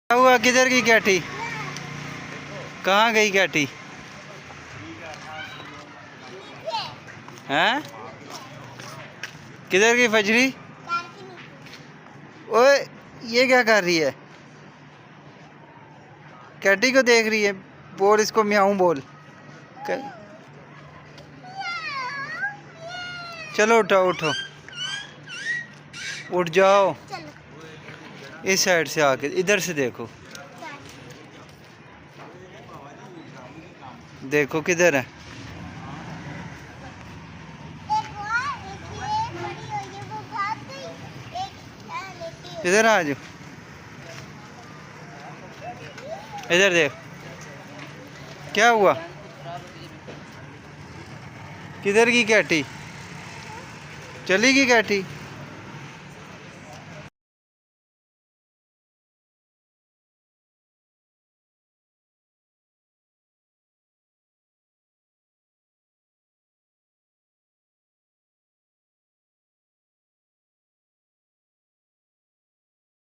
क्या हुआ? किधर की कैटी? कहाँ गई कैटी? हैं? किधर गई फजरी? ओए, ये क्या कर रही है? कैटी को देख रही है। बोल इसको म्याऊं बोल। चलो उठो उठो, उठ जाओ। इस साइड से आके इधर से देखो, देखो किधर है। इधर आ जाओ, इधर देख। क्या हुआ? किधर की कैटी? चली गई कैटी?